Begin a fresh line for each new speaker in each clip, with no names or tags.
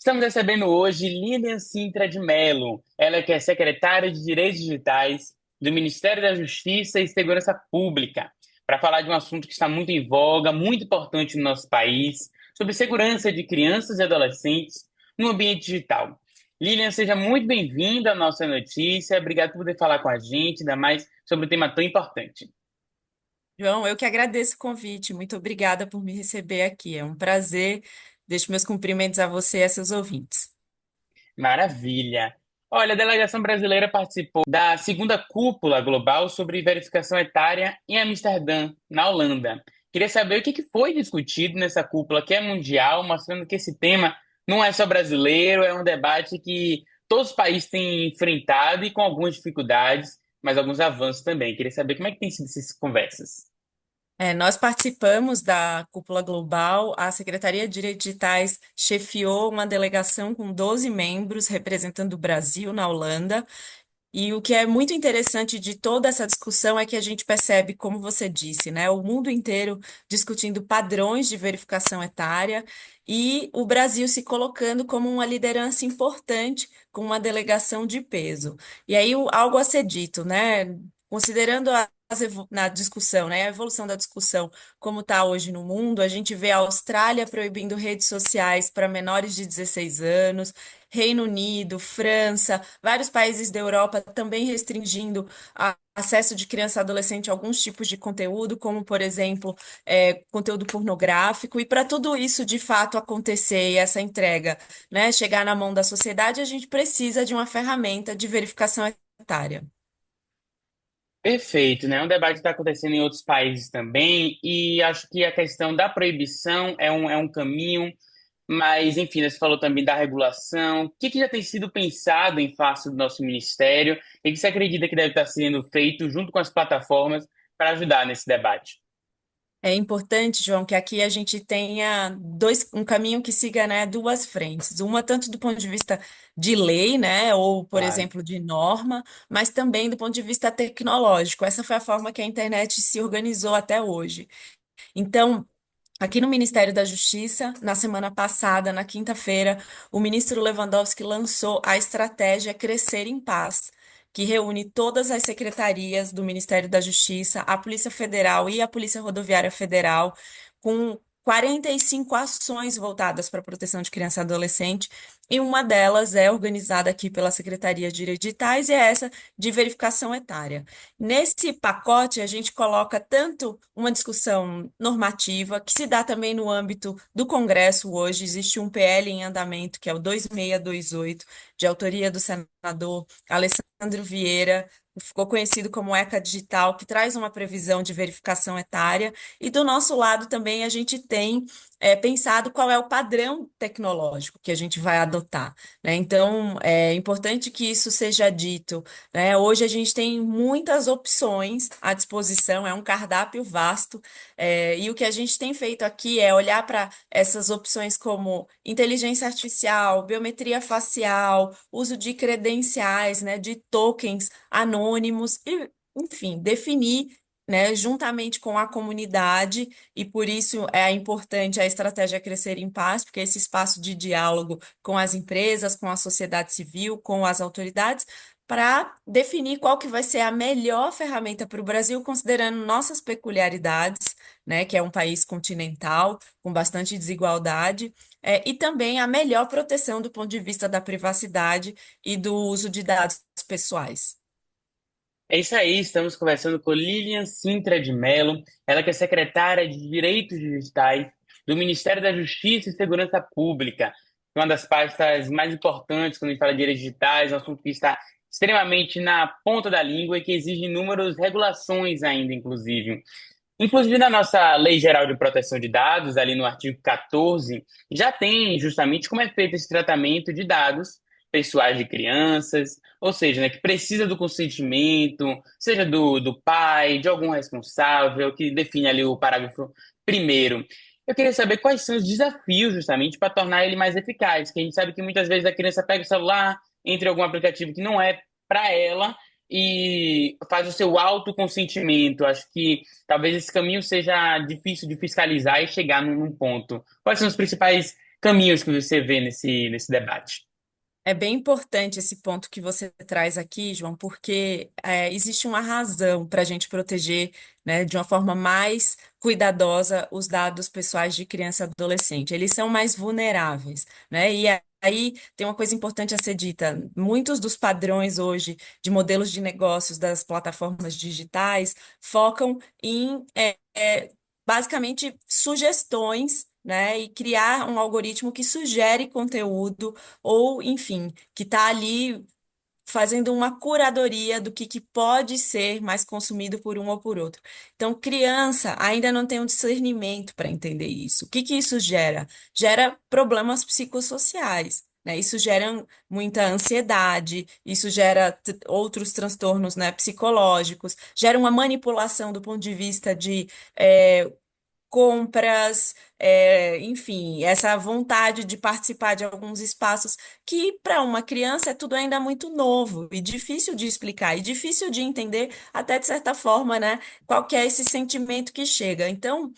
Estamos recebendo hoje Lilian Sintra de Mello, ela que é secretária de Direitos Digitais do Ministério da Justiça e Segurança Pública, para falar de um assunto que está muito em voga, muito importante no nosso país, sobre segurança de crianças e adolescentes no ambiente digital. Lilian, seja muito bem-vinda à nossa notícia. Obrigado por poder falar com a gente, ainda mais sobre um tema tão importante.
João, eu que agradeço o convite. Muito obrigada por me receber aqui. É um prazer. Deixo meus cumprimentos a você e a seus ouvintes.
Maravilha. Olha, a delegação brasileira participou da segunda cúpula global sobre verificação etária em Amsterdã, na Holanda. Queria saber o que foi discutido nessa cúpula que é mundial, mostrando que esse tema não é só brasileiro, é um debate que todos os países têm enfrentado e com algumas dificuldades, mas alguns avanços também. Queria saber como é que tem sido essas conversas.
Nós participamos da Cúpula Global. A Secretaria de Direitos Digitais chefiou uma delegação com 12 membros representando o Brasil na Holanda. E o que é muito interessante de toda essa discussão é que a gente percebe, como você disse, né, o mundo inteiro discutindo padrões de verificação etária e o Brasil se colocando como uma liderança importante com uma delegação de peso. E aí algo a ser dito, né? Considerando na discussão, né, a evolução da discussão como está hoje no mundo, a gente vê a Austrália proibindo redes sociais para menores de 16 anos, Reino Unido, França, vários países da Europa também restringindo acesso de criança e adolescente a alguns tipos de conteúdo, como, por exemplo, conteúdo pornográfico. E para tudo isso de fato acontecer e essa entrega, né, chegar na mão da sociedade, a gente precisa de uma ferramenta de verificação etária.
Perfeito, né? É um debate que está acontecendo em outros países também, e acho que a questão da proibição é um caminho, mas, enfim, né, você falou também da regulação. O que já tem sido pensado em face do nosso ministério? O que você acredita que deve estar sendo feito junto com as plataformas para ajudar nesse debate?
É importante, João, que aqui a gente tenha um caminho que siga, né, duas frentes. Uma tanto do ponto de vista de lei, né, ou, por
Claro.
exemplo, de norma, mas também do ponto de vista tecnológico. Essa foi a forma que a internet se organizou até hoje. Então, aqui no Ministério da Justiça, na semana passada, na quinta-feira, o ministro Lewandowski lançou a estratégia Crescer em Paz, que reúne todas as secretarias do Ministério da Justiça, a Polícia Federal e a Polícia Rodoviária Federal, com 45 ações voltadas para a proteção de criança e adolescente, e uma delas é organizada aqui pela Secretaria de Direitos Digitais e é essa de verificação etária. Nesse pacote, a gente coloca tanto uma discussão normativa, que se dá também no âmbito do Congresso hoje. Existe um PL em andamento, que é o 2628, de autoria do senador Alessandro Vieira, que ficou conhecido como ECA Digital, que traz uma previsão de verificação etária. E do nosso lado também a gente tem pensado qual é o padrão tecnológico que a gente vai adotar, né? Então, é importante que isso seja dito, né? Hoje a gente tem muitas opções à disposição, é um cardápio vasto, e o que a gente tem feito aqui é olhar para essas opções como inteligência artificial, biometria facial, uso de credenciais, né, de tokens anônimos, e, enfim, definir. Né, juntamente com a comunidade, e por isso é importante a estratégia Crescer em Paz, porque esse espaço de diálogo com as empresas, com a sociedade civil, com as autoridades, para definir qual que vai ser a melhor ferramenta para o Brasil, considerando nossas peculiaridades, né, que é um país continental, com bastante desigualdade, e também a melhor proteção do ponto de vista da privacidade e do uso de dados pessoais.
É isso aí, estamos conversando com Lilian Sintra de Mello, ela que é secretária de Direitos Digitais do Ministério da Justiça e Segurança Pública, uma das pastas mais importantes quando a gente fala de direitos digitais, um assunto que está extremamente na ponta da língua e que exige inúmeras regulações ainda, inclusive. Inclusive, na nossa Lei Geral de Proteção de Dados, ali no artigo 14, já tem justamente como é feito esse tratamento de dados pessoais de crianças, ou seja, né, que precisa do consentimento, seja do pai, de algum responsável, que define ali o parágrafo primeiro. Eu queria saber quais são os desafios, justamente, para tornar ele mais eficaz, que a gente sabe que muitas vezes a criança pega o celular, entra em algum aplicativo que não é para ela e faz o seu autoconsentimento. Acho que talvez esse caminho seja difícil de fiscalizar e chegar num ponto. Quais são os principais caminhos que você vê nesse debate?
É bem importante esse ponto que você traz aqui, João, porque existe uma razão para a gente proteger, né, de uma forma mais cuidadosa os dados pessoais de criança e adolescente. Eles são mais vulneráveis, né? E aí tem uma coisa importante a ser dita: muitos dos padrões hoje de modelos de negócios das plataformas digitais focam em basicamente sugestões. Né, e criar um algoritmo que sugere conteúdo ou, enfim, que está ali fazendo uma curadoria do que pode ser mais consumido por um ou por outro. Então, criança ainda não tem um discernimento para entender isso. O que isso gera? Gera problemas psicossociais. Né? Isso gera muita ansiedade, isso gera outros transtornos, né, psicológicos, gera uma manipulação do ponto de vista de compras, enfim, essa vontade de participar de alguns espaços que para uma criança é tudo ainda muito novo e difícil de explicar e difícil de entender, até de certa forma, né? Qual que é esse sentimento que chega. Então,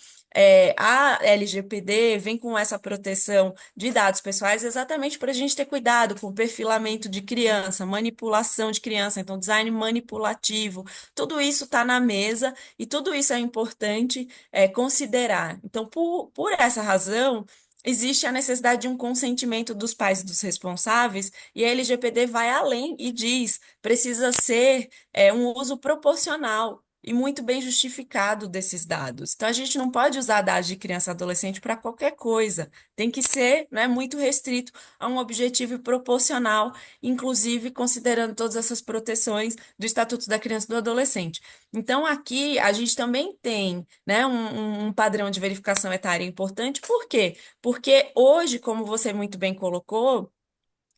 a LGPD vem com essa proteção de dados pessoais exatamente para a gente ter cuidado com o perfilamento de criança, manipulação de criança, então design manipulativo, tudo isso está na mesa e tudo isso é importante considerar. Então, por essa razão, existe a necessidade de um consentimento dos pais e dos responsáveis, e a LGPD vai além e diz, precisa ser um uso proporcional e muito bem justificado desses dados. Então, a gente não pode usar dados de criança e adolescente para qualquer coisa. Tem que ser, né, muito restrito a um objetivo e proporcional, inclusive considerando todas essas proteções do Estatuto da Criança e do Adolescente. Então, aqui a gente também tem, né, um padrão de verificação etária importante. Por quê? Porque hoje, como você muito bem colocou,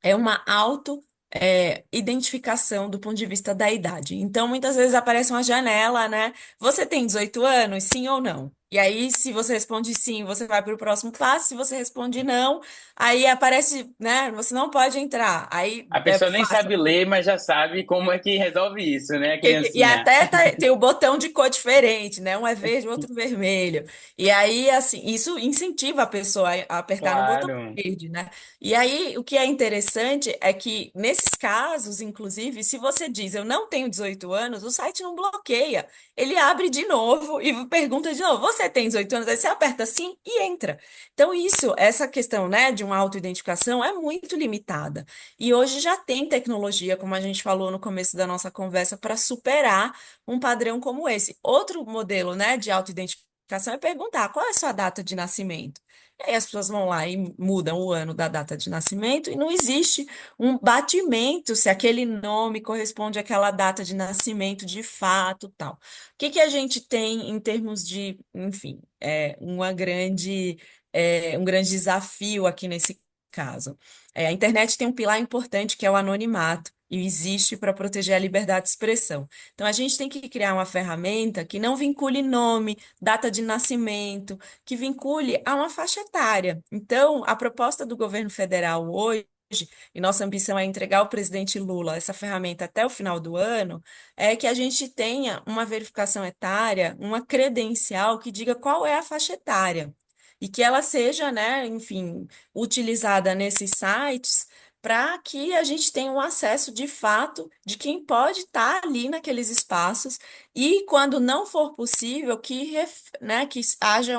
é uma identificação do ponto de vista da idade. Então, muitas vezes aparece uma janela, né? Você tem 18 anos, sim ou não? E aí, se você responde sim, você vai para o próximo passo. Se você responde não, aí aparece, né? Você não pode entrar. Aí
A
é
pessoa nem
fácil.
sabe ler, mas já sabe como é que resolve isso, né,
E
criancinha?
até tem o botão de cor diferente, né? Um é verde, o outro vermelho. E aí, assim, isso incentiva a pessoa a apertar no botão
Claro.
verde, né? E aí, o que é interessante é que, nesses casos, inclusive, se você diz eu não tenho 18 anos, o site não bloqueia. Ele abre de novo e pergunta de novo: você tem 18 anos? Aí você aperta sim e entra. Então, essa questão, né, de uma autoidentificação é muito limitada. E hoje já tem tecnologia, como a gente falou no começo da nossa conversa, para superar um padrão como esse. Outro modelo, né, de autoidentificação é perguntar qual é a sua data de nascimento. E aí as pessoas vão lá e mudam o ano da data de nascimento e não existe um batimento se aquele nome corresponde àquela data de nascimento de fato, tal. O que a gente tem em termos de, enfim, um grande desafio aqui nesse caso? A internet tem um pilar importante que é o anonimato, e existe para proteger a liberdade de expressão. Então, a gente tem que criar uma ferramenta que não vincule nome, data de nascimento, que vincule a uma faixa etária. Então, a proposta do governo federal hoje, e nossa ambição é entregar ao presidente Lula essa ferramenta até o final do ano, é que a gente tenha uma verificação etária, uma credencial que diga qual é a faixa etária. E que ela seja, né, enfim, utilizada nesses sites para que a gente tenha um acesso de fato de quem pode estar ali naqueles espaços e quando não for possível né, que haja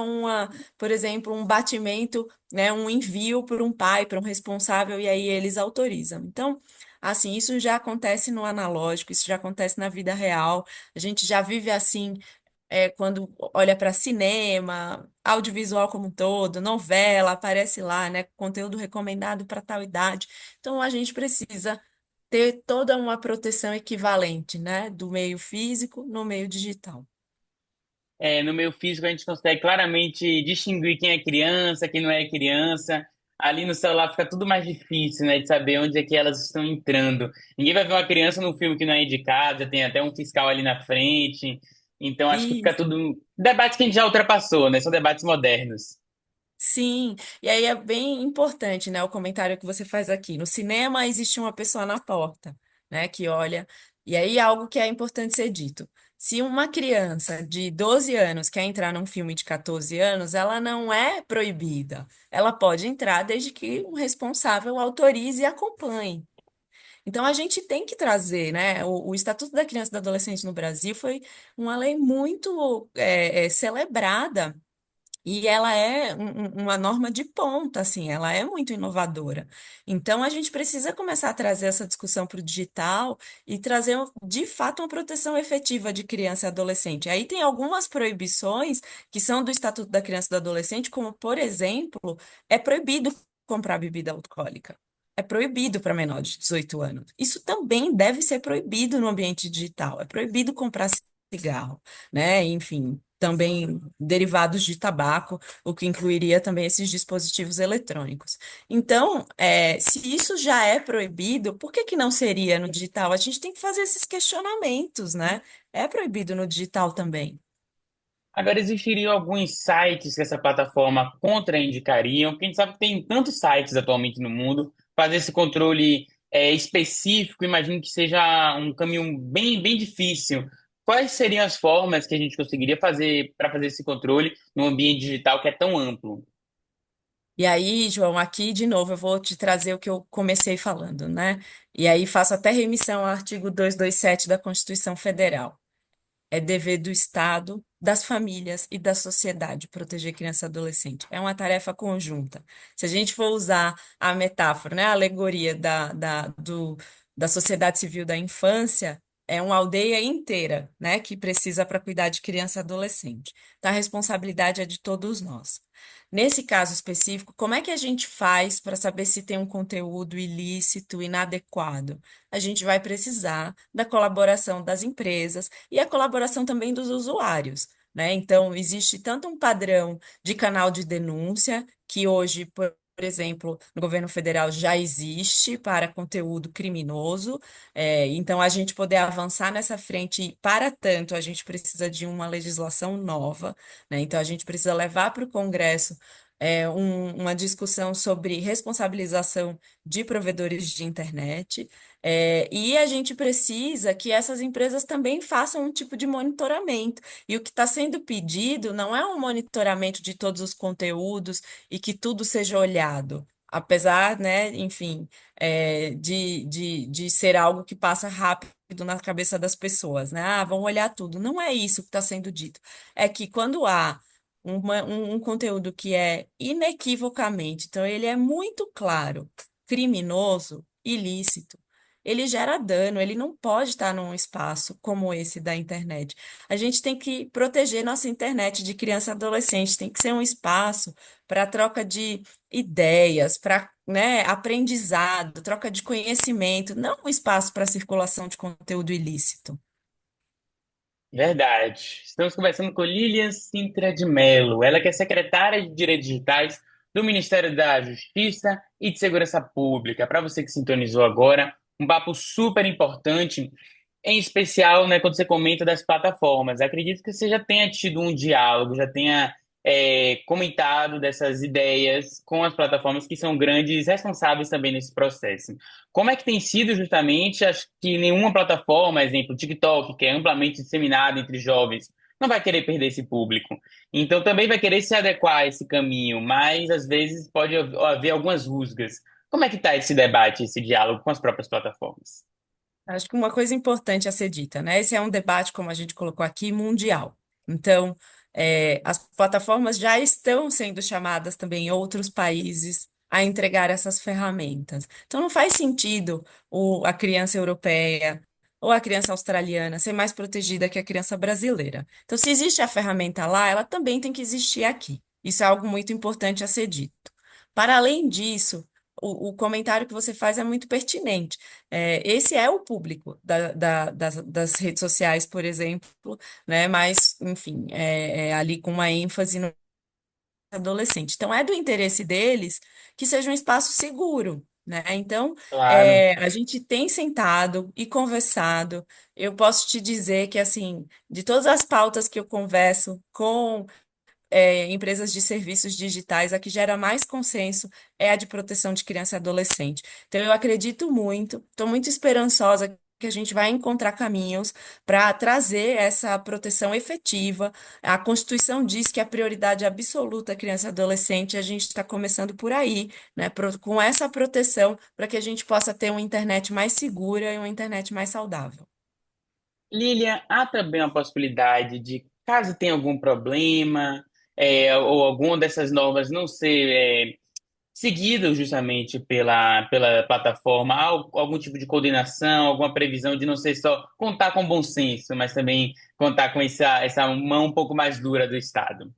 por exemplo, um batimento, né, um envio por um pai, para um responsável e aí eles autorizam. Então, assim, isso já acontece no analógico, isso já acontece na vida real. A gente já vive assim quando olha para cinema, audiovisual como um todo, novela, aparece lá, né? Conteúdo recomendado para tal idade. Então, a gente precisa ter toda uma proteção equivalente, né? Do meio físico no meio digital.
No meio físico a gente consegue claramente distinguir quem é criança, quem não é criança. Ali no celular fica tudo mais difícil, né, de saber onde é que elas estão entrando. Ninguém vai ver uma criança num filme que não é indicado, já tem até um fiscal ali na frente. Então acho que fica
E
tudo debate que a gente já ultrapassou, né? São debates modernos.
sim, e aí é bem importante, né, o comentário que você faz aqui. No cinema existe uma pessoa na porta, né, que olha, e aí algo que é importante ser dito. Se uma criança de 12 anos quer entrar num filme de 14 anos, ela não é proibida. Ela pode entrar desde que um responsável autorize e acompanhe. Então, a gente tem que trazer, né? O Estatuto da Criança e do Adolescente no Brasil foi uma lei muito celebrada. E ela é uma norma de ponta, assim, ela é muito inovadora. Então, a gente precisa começar a trazer essa discussão para o digital e trazer, de fato, uma proteção efetiva de criança e adolescente. Aí tem algumas proibições que são do Estatuto da Criança e do Adolescente, como, por exemplo, é proibido comprar bebida alcoólica. É proibido para menor de 18 anos. Isso também deve ser proibido no ambiente digital. É proibido comprar cigarro, né? Enfim, também derivados de tabaco, o que incluiria também esses dispositivos eletrônicos. Então, se isso já é proibido, por que que não seria no digital? A gente tem que fazer esses questionamentos, né? É proibido no digital também.
Agora, existiriam alguns sites que essa plataforma contraindicariam, porque a gente sabe que tem tantos sites atualmente no mundo, fazer esse controle específico, imagino que seja um caminho bem, bem difícil. Quais seriam as formas que a gente conseguiria fazer para fazer esse controle no ambiente digital que é tão amplo?
E aí, João, aqui de novo eu vou te trazer o que eu comecei falando, né? E aí faço até remissão ao artigo 227 da Constituição Federal. É dever do Estado, das famílias e da sociedade proteger criança e adolescente. É uma tarefa conjunta. Se a gente for usar a metáfora, né, a alegoria da sociedade civil da infância, é uma aldeia inteira, né, que precisa para cuidar de criança e adolescente. Então, a responsabilidade é de todos nós. Nesse caso específico, como é que a gente faz para saber se tem um conteúdo ilícito, inadequado? A gente vai precisar da colaboração das empresas e a colaboração também dos usuários, né? Então, existe tanto um padrão de canal de denúncia, que hoje, por exemplo, no governo federal já existe para conteúdo criminoso, então a gente poder avançar nessa frente, e, para tanto, a gente precisa de uma legislação nova, né? Então, a gente precisa levar para o Congresso. Uma discussão sobre responsabilização de provedores de internet, e a gente precisa que essas empresas também façam um tipo de monitoramento. E o que está sendo pedido não é um monitoramento de todos os conteúdos e que tudo seja olhado. Apesar, né, enfim, de ser algo que passa rápido na cabeça das pessoas, né? Ah, vão olhar tudo. Não é isso que está sendo dito. É que quando há um conteúdo que é inequivocamente, então ele é muito claro, criminoso, ilícito, ele gera dano, ele não pode estar num espaço como esse da internet. A gente tem que proteger nossa internet de criança e adolescente, tem que ser um espaço para troca de ideias, para, né, aprendizado, troca de conhecimento, não um espaço para circulação de conteúdo ilícito.
Verdade. Estamos conversando com Lilian Sintra de Mello, ela que é secretária de Direitos Digitais do Ministério da Justiça e de Segurança Pública. Para você que sintonizou agora, um papo super importante, em especial, né, quando você comenta das plataformas. Acredito que você já tenha tido um diálogo, já tenha comentado dessas ideias com as plataformas que são grandes responsáveis também nesse processo. Como é que tem sido justamente, acho que nenhuma plataforma, exemplo, TikTok, que é amplamente disseminada entre jovens, não vai querer perder esse público. Então também vai querer se adequar a esse caminho, mas às vezes pode haver algumas rusgas. Como é que está esse debate, esse diálogo com as próprias plataformas?
Acho que uma coisa importante a ser dita, né? Esse é um debate, como a gente colocou aqui, mundial. Então, as plataformas já estão sendo chamadas também em outros países a entregar essas ferramentas. Então, não faz sentido a criança europeia ou a criança australiana ser mais protegida que a criança brasileira. Então, se existe a ferramenta lá, ela também tem que existir aqui. Isso é algo muito importante a ser dito. Para além disso, o comentário que você faz é muito pertinente. Esse é o público das redes sociais, por exemplo, né? Mas, enfim, ali com uma ênfase no adolescente. Então, é do interesse deles que seja um espaço seguro, né? Então,
Claro.
a gente tem sentado e conversado. Eu posso te dizer que, assim, de todas as pautas que eu converso com empresas de serviços digitais, a que gera mais consenso é a de proteção de criança e adolescente. Então, eu acredito muito, estou muito esperançosa que a gente vai encontrar caminhos para trazer essa proteção efetiva. A Constituição diz que a prioridade absoluta é criança e adolescente, e a gente está começando por aí, né, com essa proteção para que a gente possa ter uma internet mais segura e uma internet mais saudável.
Lilian, há também a possibilidade de, caso tenha algum problema, ou alguma dessas normas não ser seguido justamente pela plataforma, há algum tipo de coordenação, alguma previsão de não ser só contar com bom senso, mas também contar com essa mão um pouco mais dura do Estado.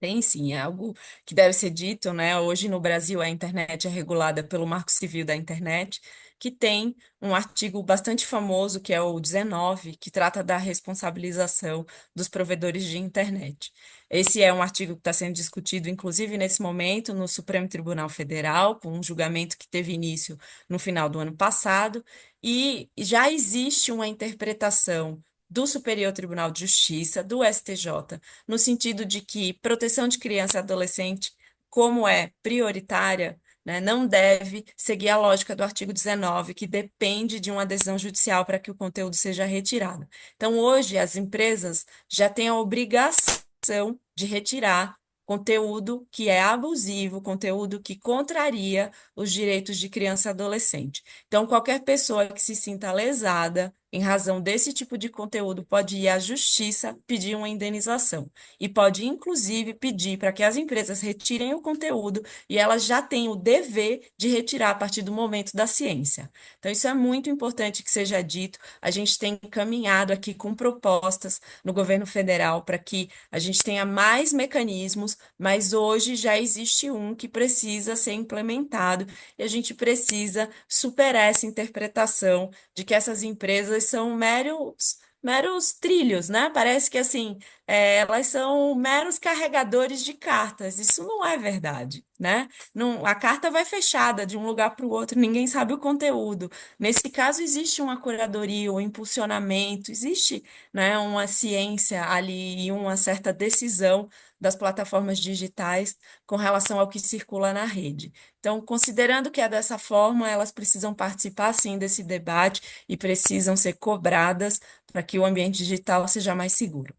Tem sim, é algo que deve ser dito, né? Hoje no Brasil a internet é regulada pelo Marco Civil da Internet, que tem um artigo bastante famoso, que é o 19, que trata da responsabilização dos provedores de internet. Esse é um artigo que está sendo discutido, inclusive nesse momento, no Supremo Tribunal Federal, com um julgamento que teve início no final do ano passado, e já existe uma interpretação do Superior Tribunal de Justiça, do STJ, no sentido de que proteção de criança e adolescente, como é prioritária, né, não deve seguir a lógica do artigo 19, que depende de uma decisão judicial para que o conteúdo seja retirado. Então, hoje, as empresas já têm a obrigação de retirar conteúdo que é abusivo, conteúdo que contraria os direitos de criança e adolescente. Então, qualquer pessoa que se sinta lesada em razão desse tipo de conteúdo pode ir à justiça pedir uma indenização e pode, inclusive, pedir para que as empresas retirem o conteúdo e elas já têm o dever de retirar a partir do momento da ciência. Então, isso é muito importante que seja dito. A gente tem caminhado aqui com propostas no governo federal para que a gente tenha mais mecanismos, mas hoje já existe um que precisa ser implementado e a gente precisa superar essa interpretação de que essas empresas são meros trilhos, né? Parece que assim, elas são meros carregadores de cartas. Isso não é verdade, né? Não, a carta vai fechada de um lugar para o outro, ninguém sabe o conteúdo. Nesse caso, existe uma curadoria, um impulsionamento, existe, né, uma ciência ali e uma certa decisão das plataformas digitais com relação ao que circula na rede. Então, considerando que é dessa forma, elas precisam participar sim desse debate e precisam ser cobradas para que o ambiente digital seja mais seguro.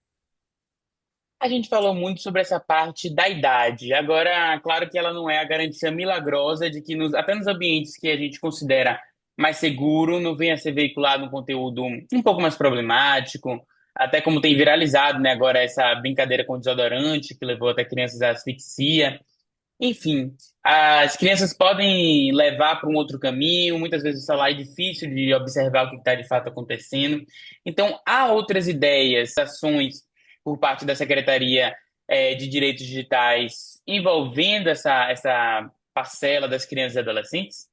A gente falou muito sobre essa parte da idade. Agora, claro que ela não é a garantia milagrosa de que até nos ambientes que a gente considera mais seguro, não venha a ser veiculado um conteúdo um pouco mais problemático, até como tem viralizado, né, agora essa brincadeira com desodorante que levou até crianças à asfixia. Enfim, as crianças podem levar para um outro caminho, muitas vezes o celular é difícil de observar o que está de fato acontecendo. Então, há outras ideias, ações por parte da Secretaria, de Direitos Digitais envolvendo essa parcela das crianças e adolescentes?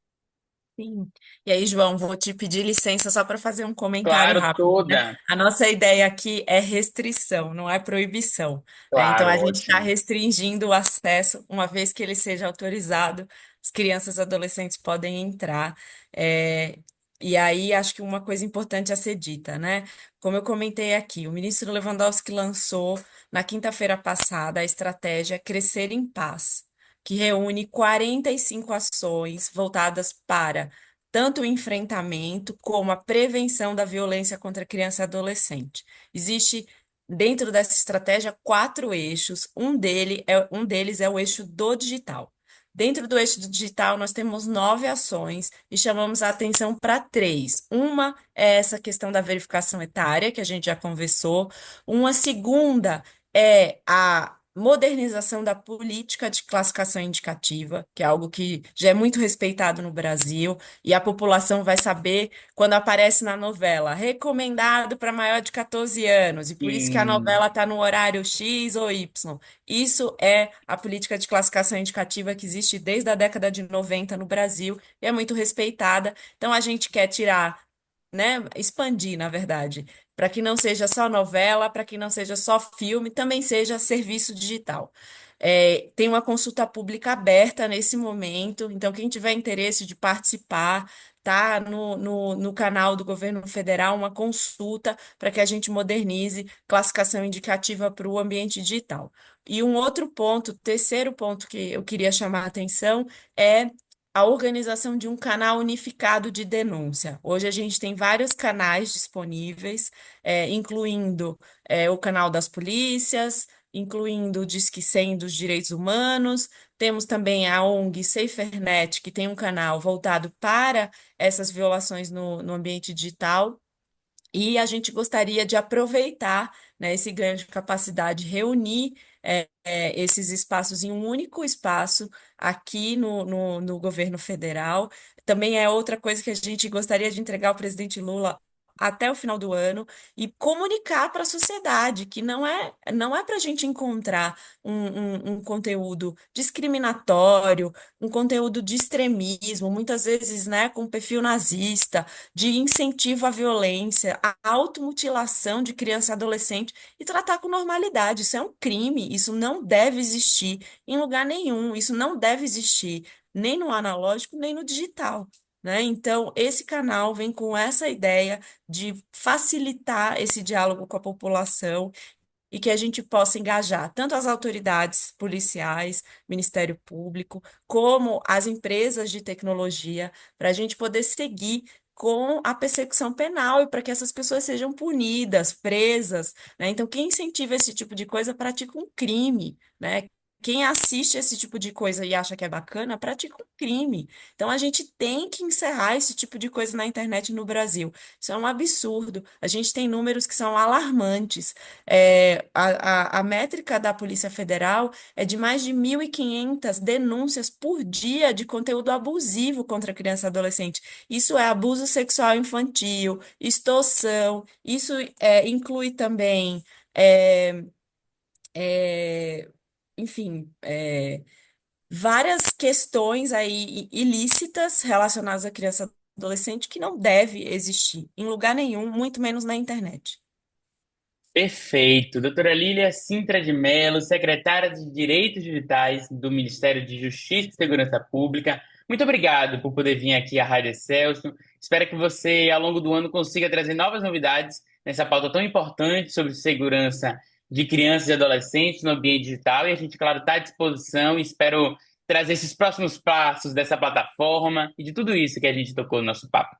Sim. E aí, João, vou te pedir licença só para fazer um comentário
Claro,
rápido, né?
toda.
A nossa ideia aqui é restrição, não é proibição, né? Então, a
Claro,
gente está
ótimo.
restringindo o acesso, uma vez que ele seja autorizado, as crianças e adolescentes podem entrar. É, E aí, acho que uma coisa importante a ser dita, né? Como eu comentei aqui, o ministro Lewandowski lançou na quinta-feira passada a estratégia Crescer em Paz, que reúne 45 ações voltadas para tanto o enfrentamento como a prevenção da violência contra criança e adolescente. Existe dentro dessa estratégia quatro eixos, um deles é o eixo do digital. Dentro do eixo do digital, nós temos 9 ações e chamamos a atenção para três. Uma é essa questão da verificação etária, que a gente já conversou. Uma segunda é a modernização da política de classificação indicativa, que é algo que já é muito respeitado no Brasil, e a população vai saber quando aparece na novela, recomendado para maior de 14 anos, e por isso que a
Sim.
novela está no horário X ou Y. Isso é a política de classificação indicativa que existe desde a década de 90 no Brasil e é muito respeitada. Então a gente quer tirar, né, expandir, na verdade, para que não seja só novela, para que não seja só filme, também seja serviço digital. Tem uma consulta pública aberta nesse momento, então quem tiver interesse de participar, tá no canal do governo federal uma consulta para que a gente modernize classificação indicativa para o ambiente digital. E um outro ponto, terceiro ponto que eu queria chamar a atenção é a organização de um canal unificado de denúncia. Hoje a gente tem vários canais disponíveis, incluindo o canal das polícias, incluindo o Disque 100 dos direitos humanos. Temos também a ONG SaferNet, que tem um canal voltado para essas violações no ambiente digital. E a gente gostaria de aproveitar, né, esse ganho de capacidade, reunir esses espaços em um único espaço aqui no governo federal. Também é outra coisa que a gente gostaria de entregar ao presidente Lula até o final do ano e comunicar para a sociedade que não é para a gente encontrar um conteúdo discriminatório, um conteúdo de extremismo, muitas vezes, né, com perfil nazista, de incentivo à violência, à automutilação de criança e adolescente e tratar com normalidade. Isso é um crime, isso não deve existir em lugar nenhum, isso não deve existir nem no analógico, nem no digital. Né? Então, esse canal vem com essa ideia de facilitar esse diálogo com a população e que a gente possa engajar tanto as autoridades policiais, Ministério Público, como as empresas de tecnologia, para a gente poder seguir com a persecução penal e para que essas pessoas sejam punidas, presas, né? Então, quem incentiva esse tipo de coisa pratica um crime, né? Quem assiste esse tipo de coisa e acha que é bacana, pratica um crime. Então, a gente tem que encerrar esse tipo de coisa na internet no Brasil. Isso é um absurdo. A gente tem números que são alarmantes. A métrica da Polícia Federal é de mais de 1.500 denúncias por dia de conteúdo abusivo contra criança e adolescente. Isso é abuso sexual infantil, extorsão, isso inclui também, é, é, enfim, várias questões aí ilícitas relacionadas à criança e adolescente que não deve existir em lugar nenhum, muito menos na internet.
Perfeito. Doutora Lília Sintra de Mello, secretária de Direitos Digitais do Ministério de Justiça e Segurança Pública. Muito obrigado por poder vir aqui à Rádio Excelsior. Espero que você, ao longo do ano, consiga trazer novas novidades nessa pauta tão importante sobre segurança de crianças e adolescentes no ambiente digital. E a gente, claro, está à disposição e espero trazer esses próximos passos dessa plataforma e de tudo isso que a gente tocou no nosso papo.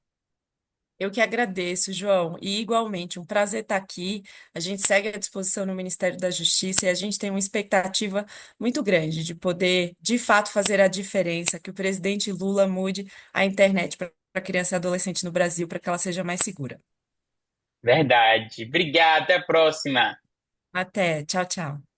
Eu que agradeço, João, e igualmente, um prazer estar aqui. A gente segue à disposição no Ministério da Justiça e a gente tem uma expectativa muito grande de poder, de fato, fazer a diferença, que o presidente Lula mude a internet para criança e adolescente no Brasil, para que ela seja mais segura.
Verdade. Obrigado. Até a próxima.
Até, tchau, tchau.